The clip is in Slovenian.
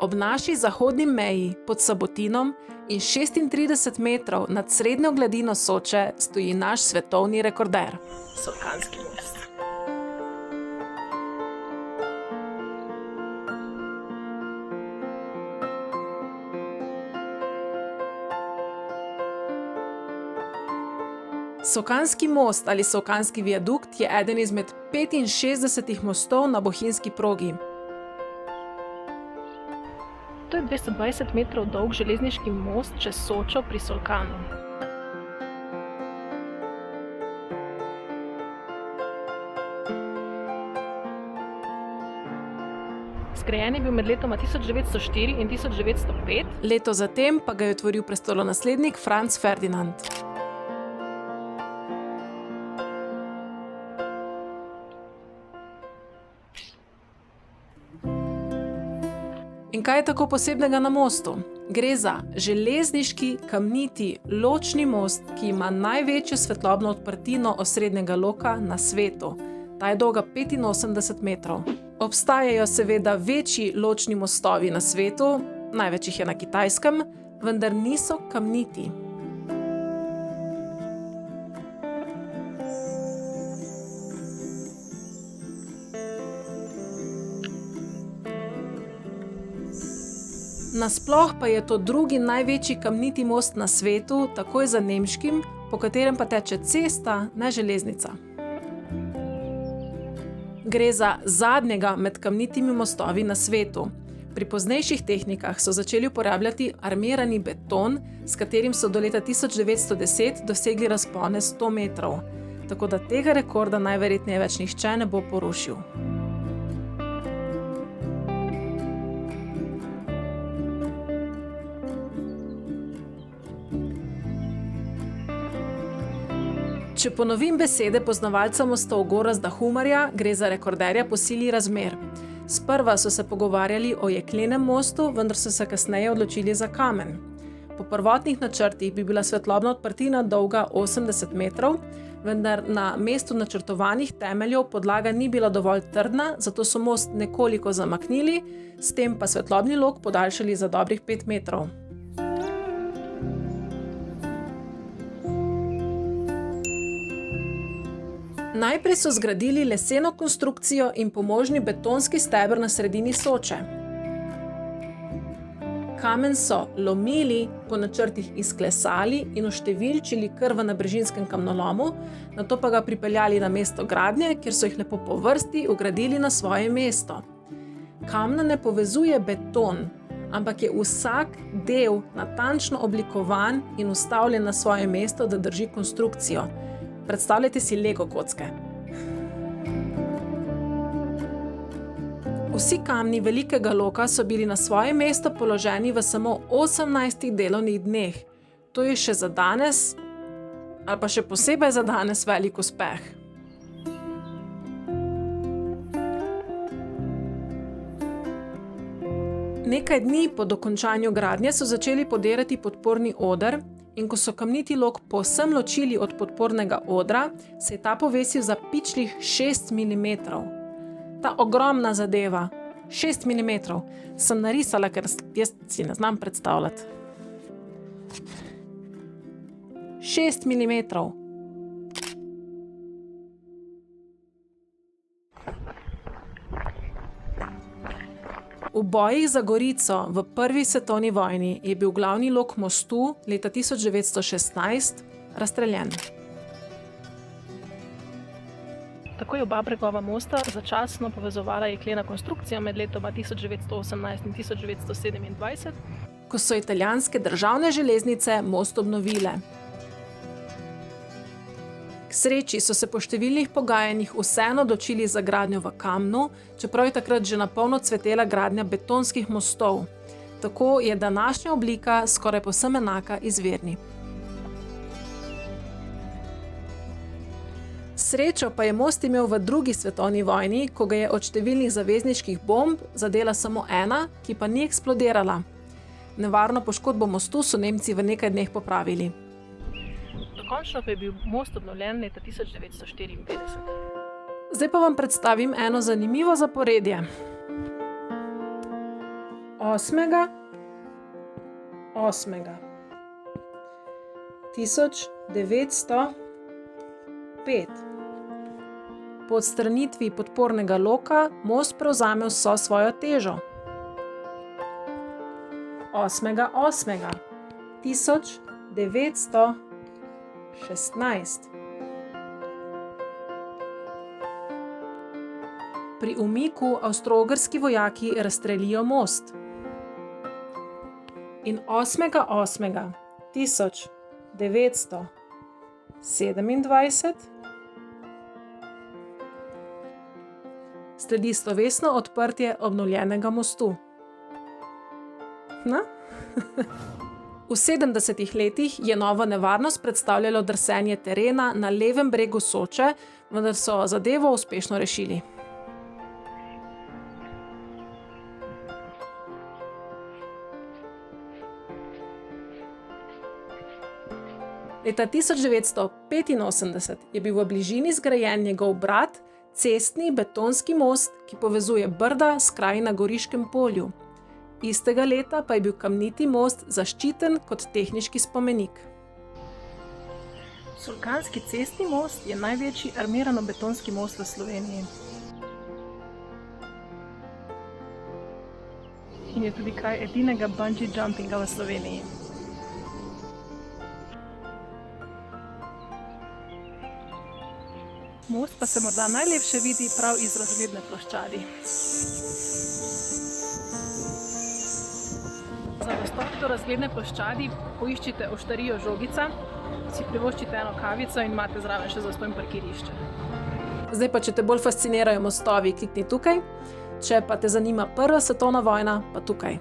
Ob naši zahodni meji pod Sabotinom in 36 metrov nad srednjo gladino Soče stoji naš svetovni rekorder. Solkanski most. Solkanski most ali Solkanski viadukt je eden izmed 65 mostov na bohinjski progi. To je 220 metrov dolg železniški most čez Sočo pri Solkanu. Zgrajen je bil med letoma 1904 in 1905. Leto zatem pa ga je otvoril prestolonaslednik Franc Ferdinand. In kaj je tako posebnega na mostu? Gre za železniški kamniti ločni most, ki ima največjo svetlobno odprtino osrednjega loka na svetu. Ta je dolga 85 metrov. Obstajajo seveda večji ločni mostovi na svetu, največ jih je na Kitajskem, vendar niso kamniti. Nasploh pa je to drugi največji kamniti most na svetu, takoj za nemškim, po katerem pa teče cesta, ne železnica. Gre za zadnjega med kamnitimi mostovi na svetu. Pri poznejših tehnikah so začeli uporabljati armirani beton, s katerim so do leta 1910 dosegli razpone 100 metrov. Tako da tega rekorda najverjetneje več nihče ne bo porušil. Če ponovim besede poznavalca mostov Gorazda Humarja, gre za rekorderja po sili razmer. Sprva so se pogovarjali o jeklenem mostu, vendar so se kasneje odločili za kamen. Po prvotnih načrtih bi bila svetlobna odprtina dolga 80 metrov, vendar na mestu načrtovanih temeljev podlaga ni bila dovolj trdna, zato so most nekoliko zamaknili, s tem pa svetlobni lok podaljšali za dobrih 5 metrov. Najprej so zgradili leseno konstrukcijo in pomožni betonski steber na sredini Soče. Kamen so lomili, po načrtih izklesali in oštevilčili kar v nabrežinskem kamnolomu, nato pa ga pripeljali na mesto gradnje, kjer so jih lepo po vrsti vgradili na svoje mesto. Kamna ne povezuje beton, ampak je vsak del natančno oblikovan in ustavljen na svoje mesto, da drži konstrukcijo. Predstavljajte si Lego kocke. Vsi kamni velikega loka so bili na svoje mesto položeni v samo 18 delovnih dneh. To je še za danes, ali pa še posebej za danes velik uspeh. Nekaj dni po dokončanju gradnje so začeli podirati podporni oder, in ko so kamniti lok povsem ločili od podpornega odra, se je ta povesil za pičlih 6 mm. Ta ogromna zadeva, 6 mm, sem narisala, ker jaz si ne znam predstavljati. 6 mm. V bojih za Gorico v prvi svetovni vojni je bil glavni lok mostu leta 1916 razstreljen. Tako je oba bregova mosta začasno povezovala jeklena konstrukcija med letoma 1918 in 1927, ko so italijanske državne železnice most obnovile. K sreči so se po številnih pogajanjih vseeno odločili za gradnjo v kamnu, čeprav je takrat že napolno cvetela gradnja betonskih mostov. Tako je današnja oblika skoraj povsem enaka izvirni. Srečo pa je most imel v drugi svetovni vojni, ko ga je od številnih zavezniških bomb zadela samo ena, ki pa ni eksplodirala. Nevarno poškodbo mostu so Nemci v nekaj dneh popravili. Dokončno pa je bil most obnovljen leta 1954. Zdaj pa vam predstavim eno zanimivo zaporedje. 1905. Po odstranitvi podpornega loka most prevzame vso svojo težo. 8.8.1916. Pri umiku avstro-ogrski vojaki razstrelijo most. In 8.8.1927 sledi slovesno odprtje obnovljenega mostu. Na? V 70. letih je novo nevarnost predstavljalo drsenje terena na levem bregu Soče, vendar so zadevo uspešno rešili. Leta 1985 je bil v bližini zgrajen njegov brat, cestni betonski most, ki povezuje Brda s kraji na Goriškem polju. Istega leta pa je bil kamniti most zaščiten kot tehniški spomenik. Solkanski cestni most je največji armirano-betonski most v Sloveniji. In je tudi kraj edinega bungee jumpinga v Sloveniji. Most pa se morda najlepše vidi prav iz razgledne ploščadi. Za dostop do razgledne ploščadi poiščite oštarijo Žogica, si privoščite eno kavico in imate zraven še zastonj parkirišče. Zdaj pa, če te bolj fascinirajo mostovi, klikni tukaj, če pa te zanima Prva svetovna vojna, pa tukaj.